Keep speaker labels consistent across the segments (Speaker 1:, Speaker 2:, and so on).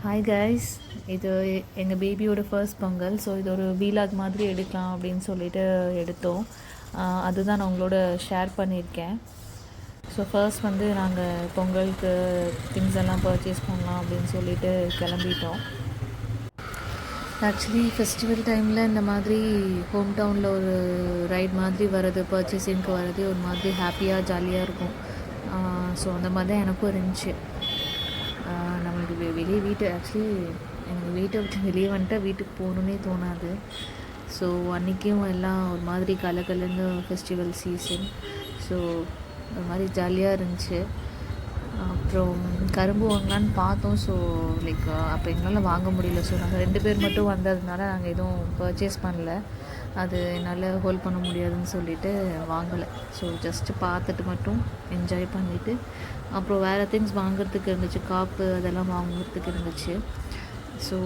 Speaker 1: Hi guys, இது எங்கள் பேபியோட ஃபர்ஸ்ட் பொங்கல். ஸோ இது ஒரு வீலாக் மாதிரி எடுக்கலாம் அப்படின்னு சொல்லிட்டு எடுத்தோம். அதுதான் நான் உங்களோட ஷேர் பண்ணியிருக்கேன். ஸோ ஃபர்ஸ்ட் நாங்கள் பொங்கலுக்கு திங்ஸ் எல்லாம் பர்ச்சேஸ் பண்ணலாம் அப்படின்னு சொல்லிட்டு கிளம்பிட்டோம். ஆக்சுவலி ஃபெஸ்டிவல் டைமில் இந்த மாதிரி ஹோம் டவுனில் ஒரு ரைட் மாதிரி வர்றது, பர்ச்சேசிங்க்கு வர்றது ஒரு மாதிரி ஹாப்பியாக ஜாலியாக இருக்கும். ஸோ அந்த மாதிரி தான் எனக்கும் இருந்துச்சு. நம்மளுக்கு வெளியே ஆக்சுவலி எனக்கு வீட்டை விட்டு வெளியே வந்துட்டால் வீட்டுக்கு போகணுன்னே தோணாது. ஸோ அன்றைக்கும் எல்லாம் ஒரு மாதிரி கலந்து ஃபெஸ்டிவல் சீசன். ஸோ ஒரு மாதிரி ஜாலியாக இருந்துச்சு. அப்புறம் கரும்பு வாங்கலான்னு பார்த்தோம். ஸோ லைக் அப்போ எங்களால் வாங்க முடியல. ஸோ நாங்கள் 2 பேர் மட்டும் வந்ததுனால நாங்கள் எதுவும் பர்ச்சேஸ் பண்ணல. அது என்னால் ஹோல்ட் பண்ண முடியாதுன்னு சொல்லிவிட்டு வாங்கலை. ஸோ ஜஸ்ட்டு பார்த்துட்டு மட்டும் என்ஜாய் பண்ணிவிட்டு அப்புறம் வேறு திங்ஸ் வாங்குறதுக்கு இருந்துச்சு. காப்பு அதெல்லாம் வாங்குறதுக்கு இருந்துச்சு. ஸோ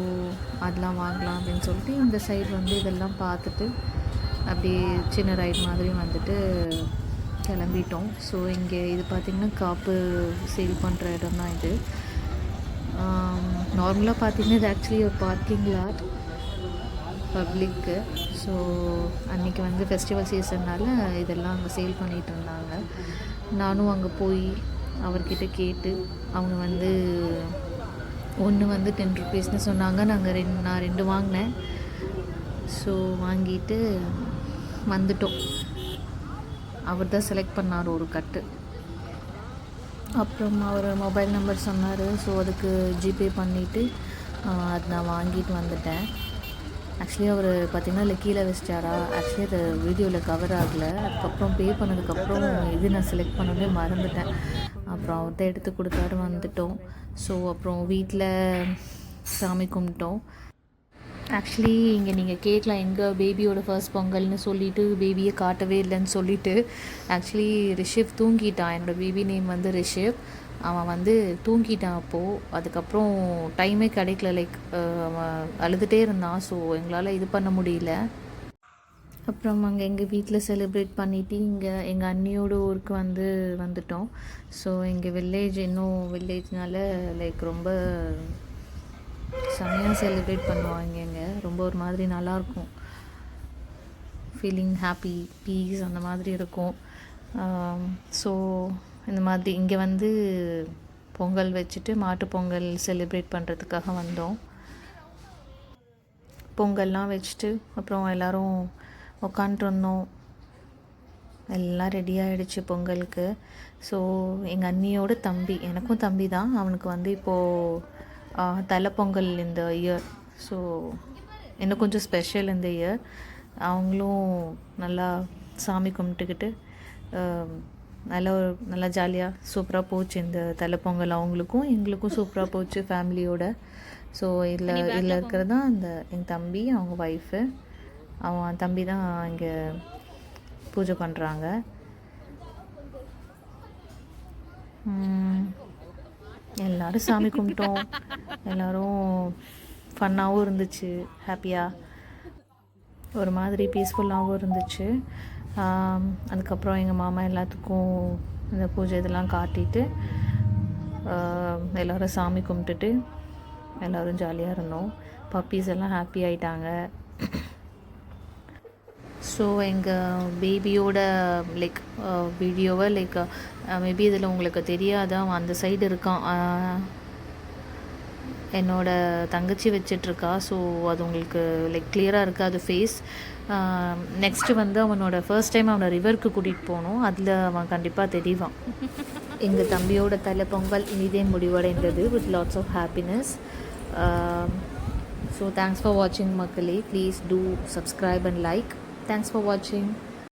Speaker 1: அதெல்லாம் வாங்கலாம் அப்படின்னு சொல்லிட்டு இந்த சைடு இதெல்லாம் பார்த்துட்டு அப்படியே சின்ன ரைட் மாதிரி கிளம்பிட்டோம். ஸோ இங்கே இது பார்த்திங்கன்னா காப்பு சேல் பண்ணுற இடம் தான் இது. நார்மலாக பார்த்திங்கன்னா இது ஆக்சுவலி ஒரு பார்க்கிங் லாட் பப்ளிக்கு. ஸோ அன்றைக்கி ஃபெஸ்டிவல் சீசன்னால் இதெல்லாம் அங்கே சேல் பண்ணிகிட்டு இருந்தாங்க. நானும் அங்கே போய் அவர்கிட்ட கேட்டு அவங்க ஒன்று 10 ருபீஸ்னு சொன்னாங்க. நான் 2 வாங்கினேன். ஸோ வாங்கிட்டு வந்துட்டோம். அவர் தான் செலக்ட் பண்ணார் ஒரு கட்டு. அப்புறம் அவர் மொபைல் நம்பர் சொன்னார். ஸோ அதுக்கு ஜிபே பண்ணிவிட்டு அது நான் வாங்கிட்டு வந்துட்டேன். ஆக்சுவலி அவர் பார்த்திங்கன்னா இல்லை கீழே வச்சிட்டாரா, ஆக்சுவலி அது வீடியோவில் கவர் ஆகலை. அதுக்கப்புறம் பே பண்ணதுக்கப்புறம் இது நான் செலக்ட் பண்ணவே மறந்துட்டேன். அப்புறம் அவர்கிட்ட எடுத்து கொடுத்தாரு, வந்துட்டோம். ஸோ அப்புறம் வீட்டில் சாமி கும்பிட்டோம். ஆக்சுவலி இங்கே நீங்கள் கேட்கலாம் எங்கள் பேபியோட ஃபர்ஸ்ட் பொங்கல்னு சொல்லிவிட்டு பேபியை காட்டவே இல்லைன்னு சொல்லிவிட்டு. ஆக்சுவலி ரிஷிவ் தூங்கிட்டான். என்னோடய பேபி நேம் ரிஷிவ். அவன் தூங்கிட்டான் அப்போது. அதுக்கப்புறம் டைமே கிடைக்கல. லைக் அவன் அழுதுகிட்டே இருந்தான். ஸோ எங்களால் இது பண்ண முடியல. அப்புறம் அங்கே எங்கள் வீட்டில் செலிப்ரேட் பண்ணிவிட்டு இங்கே எங்கள் அண்ணியோட ஊருக்கு வந்துட்டோம். ஸோ எங்கள் வில்லேஜ்னால லைக் ரொம்ப செம்மையாக செலிப்ரேட் பண்ணுவாங்க. இங்கே ரொம்ப ஒரு மாதிரி நல்லாயிருக்கும். ஃபீலிங் ஹாப்பி, பீஸ் அந்த மாதிரி இருக்கும். ஸோ இந்த மாதிரி இங்கே பொங்கல் வச்சுட்டு மாட்டுப்பொங்கல் செலிப்ரேட் பண்ணுறதுக்காக வந்தோம். பொங்கல்லாம் வச்சுட்டு அப்புறம் எல்லோரும் உக்காண்ட்ருந்தோம். எல்லாம் ரெடி ஆகிடுச்சு பொங்கலுக்கு. ஸோ எங்கள் அண்ணியோட தம்பி, எனக்கும் தம்பி தான், அவனுக்கு இப்போது தலைப்பொங்கல் இந்த இயர். ஸோ இன்னும் கொஞ்சம் ஸ்பெஷல் இந்த இயர். அவங்களும் நல்லா சாமி கும்பிட்டுக்கிட்டு நல்லா ஜாலியாக சூப்பராக போச்சு இந்த தலைப்பொங்கல். அவங்களுக்கும் எங்களுக்கும் சூப்பராக போச்சு ஃபேமிலியோட. ஸோ இதில் இருக்கிறது தான் எங்கள் தம்பி, அவங்க ஒய்ஃபு. அவன் தம்பி தான் இங்கே பூஜை பண்ணுறாங்க. எல்லோரும் சாமி கும்பிட்டோம். எல்லோரும் ஃபன்னாகவும் இருந்துச்சு, ஹாப்பியாக ஒரு மாதிரி பீஸ்ஃபுல்லாகவும் இருந்துச்சு. அதுக்கப்புறம் எங்கள் மாமா எல்லாத்துக்கும் இந்த பூஜை இதெல்லாம் காட்டிட்டு எல்லோரும் சாமி கும்பிட்டுட்டு எல்லோரும் ஜாலியாக இருந்தோம். பப்பீஸ் எல்லாம் ஹாப்பி ஆகிட்டாங்க. ஸோ எங்கள் பேபியோட லைக் வீடியோவை லைக் மேபி இதில் உங்களுக்கு தெரியாத அவன் அந்த சைடு இருக்கான். என்னோடய தங்கச்சி வச்சிட்ருக்கா. ஸோ அது உங்களுக்கு லைக் கிளியராக இருக்காது ஃபேஸ். நெக்ஸ்ட்டு அவனோட ஃபர்ஸ்ட் டைம் அவனை ரிவருக்கு கூட்டிகிட்டு போகணும். அதில் அவன் கண்டிப்பாக தெரிவான். எங்கள் தம்பியோட தலைப்பொங்கல் இதே முடிவடைந்தது with lots of happiness. So thanks for watching மக்களே. Please do subscribe and like. Thanks for watching.